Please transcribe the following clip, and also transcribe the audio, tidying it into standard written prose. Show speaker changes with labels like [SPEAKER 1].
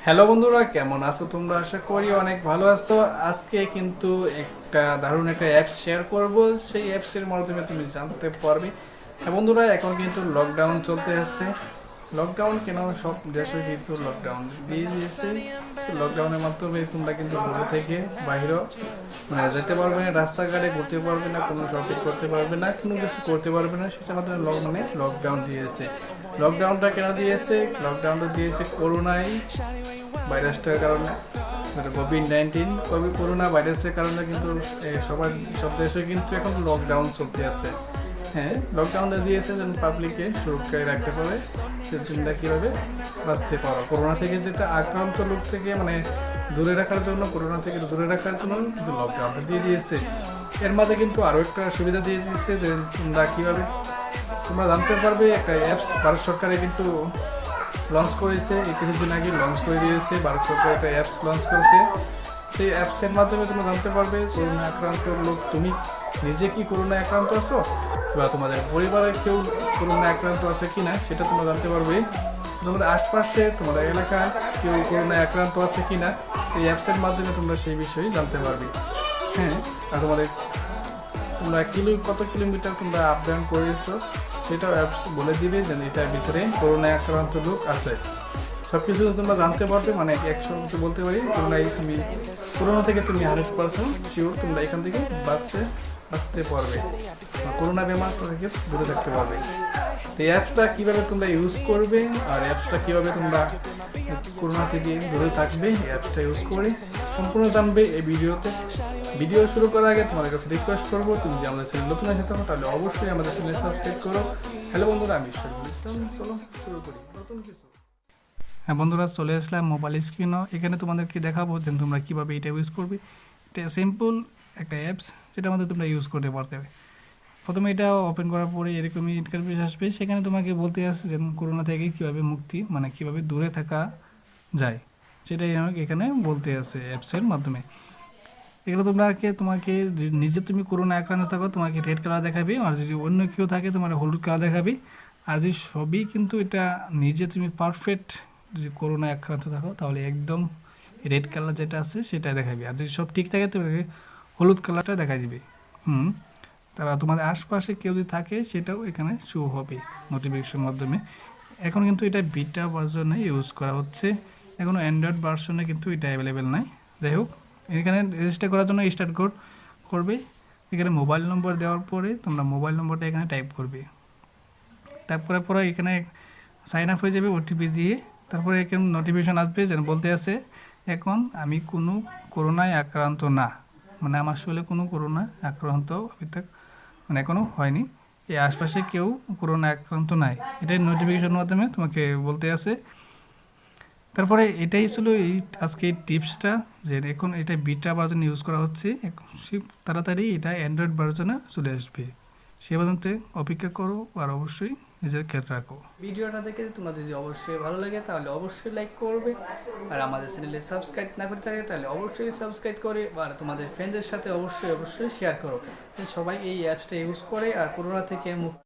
[SPEAKER 1] Hello বন্ধুরা, কেমন আছো তোমরা? আশা করি অনেক ভালো আছো। আজকে কিন্তু একটা দারুণ একটা অ্যাপ শেয়ার করব, সেই অ্যাপসের মাধ্যমে তুমি জানতে পারবে। হ্যাঁ বন্ধুরা, এখন কিন্তু লকডাউন চলতে আসছে। লকডাউন কেন, সব দেশে কিন্তু লকডাউন দিয়ে দিয়েছে। লকডাউনের মাধ্যমে তোমরা কিন্তু ঘর থেকে বাইরেও যেতে পারবে না, রাস্তাঘাটে ঘুরতে পারবে না, কোনো শপিং করতে পারবে না, কোনো কিছু করতে পারবে না। সেটার মাধ্যমে লকডাউন দিয়েছে। লকডাউনটা কেন দিয়েছে? লকডাউনটা দিয়েছে করোনায় ভাইরাসটার কারণে, করোনা ভাইরাসের কারণে কিন্তু সব দেশে কিন্তু এখন লকডাউন চলতে আছে। হ্যাঁ, লকডাউনটা দিয়েছে যেন পাবলিককে সুরক্ষায় রাখতে পারে, যে তোমরা কীভাবে বাঁচতে পারো করোনা থেকে, যেটা আক্রান্ত লোক থেকে দূরে রাখার জন্য, করোনা থেকে দূরে রাখার জন্য কিন্তু লকডাউনটা দিয়ে দিয়েছে। এর মাঝে কিন্তু আরও একটা সুবিধা দিয়ে দিয়েছে, যে তোমরা জানতে পারবে একটা অ্যাপস ভারত সরকারে কিন্তু লঞ্চ করেছে। এই কিছুদিন আগে লঞ্চ করে দিয়েছে ভারত সরকার, একটা অ্যাপস লঞ্চ করেছে। সেই অ্যাপসের মাধ্যমে তোমরা জানতে পারবে করোনা আক্রান্ত লোক, তুমি নিজে কি করোনা আক্রান্ত আছো বা তোমাদের পরিবারের কেউ করোনা আক্রান্ত আছে কি না, সেটা তোমরা জানতে পারবে। তোমাদের আশপাশে, তোমাদের এলাকায় কেউ করোনায় আক্রান্ত আছে কি না, এই অ্যাপসের মাধ্যমে তোমরা সেই বিষয়ে জানতে পারবে। হ্যাঁ, আর তোমরা কত কিলোমিটার তোমরা আপ ডাউন করেছো সেটাও অ্যাপস বলে দিবে, যে এটার ভিতরে করোনায় আক্রান্ত লোক আছে। সব কিছু তোমরা জানতে পারবে, 100 বলতে পারি করোনা থেকে তুমি 100% শিওর তোমরা এখান থেকে বাঁচতে পারবে, করোনা বেমার থেকে দূরে থাকতে পারবে। তো এই অ্যাপসটা কীভাবে তোমরা ইউজ করবে আর অ্যাপসটা কীভাবে তোমরা করোনা থেকে দূরে থাকবে, এই অ্যাপসটা ইউজ করে সম্পূর্ণ জানবে এই ভিডিওতে। ভিডিও শুরু করার আগে তোমাদের কাছে রিকোয়েস্ট করবো, তুমি যদি আমাদের চ্যানেল নতুন এসে থাকো তাহলে অবশ্যই আমাদের চ্যানেল সাবস্ক্রাইব করো। হ্যালো বন্ধুরা, আমি শরীফুল ইসলাম, চলো শুরু করি নতুন কিছু। হ্যাঁ বন্ধুরা, চলে আসলাম মোবাইল স্ক্রিনও। এখানে তোমাদেরকে দেখাবো যে তোমরা কীভাবে এটা ইউজ করবে। এটা সিম্পল একটা অ্যাপস, যেটা আমাদের তোমরা ইউজ করতে পারতে হবে। প্রথমে এটা ওপেন করার পরে এরকমই ইন্টারফেস আসবে। সেখানে তোমাকে বলতে আসছে যে করোনা থেকে কীভাবে মুক্তি, কীভাবে দূরে থাকা যায়, সেটাই এখানে বলতে আছে অ্যাপসের মাধ্যমে। এগুলো তোমাকে নিজে তুমি করোনা আক্রান্ত থাকো, তোমাকে রেড কালার দেখাবে, আর যদি অন্য কেউ থাকে তোমার হলুদ কালার দেখাবে। আর যদি সবই কিন্তু এটা নিজে তুমি পারফেক্ট যদি করোনা আক্রান্ত থাকো তাহলে একদম রেড কালার যেটা আছে সেটা দেখাবে। আর যদি সব ঠিক থাকে তোমাকে হলুদ কালারটা দেখা দিবে। তারা তোমাদের আশপাশে কেউ যদি থাকে সেটাও এখানে শো হবে নোটিফিকেশনের মাধ্যমে। এখন কিন্তু এটা বিটা ভার্সনে ইউজ করা হচ্ছে, এখনও অ্যান্ড্রয়েড ভার্সনে কিন্তু এটা অ্যাভেলেবেল নাই। যাই হোক, এখানে রেজিস্টার করার জন্য স্টার্ট করবে। এখানে মোবাইল নম্বর দেওয়ার পরে তোমরা মোবাইল নম্বরটা এখানে টাইপ করবে। টাইপ করার পরে এখানে সাইন আপ হয়ে যাবে ওটিপি দিয়ে। তারপরে এখানে নোটিফিকেশন আসবে, যেন বলতে আছে এখন আমি কোনো করোনায় আক্রান্ত না, আমার শরীরে কোনো করোনা আক্রান্ত এখনও হয়নি, এই আশপাশে কেউ করোনা আক্রান্ত নাই, এটাই নোটিফিকেশনের মাধ্যমে তোমাকে বলতে আছে। তারপরে এটাই ছিল আজকে এই টিপসটা, যে এখন এটা বিটা ভার্জন ইউজ করা হচ্ছে, তাড়াতাড়ি এটা অ্যান্ড্রয়েড ভার্জনে চলে আসবে। সে পর্যন্ত অপেক্ষা করো, আর অবশ্যই নিজের খেয়াল রাখো। ভিডিওটা দেখে তোমাদের যদি অবশ্যই ভালো লাগে তাহলে অবশ্যই লাইক করবে, আর আমাদের চ্যানেলে সাবস্ক্রাইব না করে থাকে তাহলে অবশ্যই সাবস্ক্রাইব করে, আর তোমাদের ফ্রেন্ডদের সাথে অবশ্যই শেয়ার করো, সবাই এই অ্যাপসটা ইউজ করে আর করোনা থেকে মুক্তি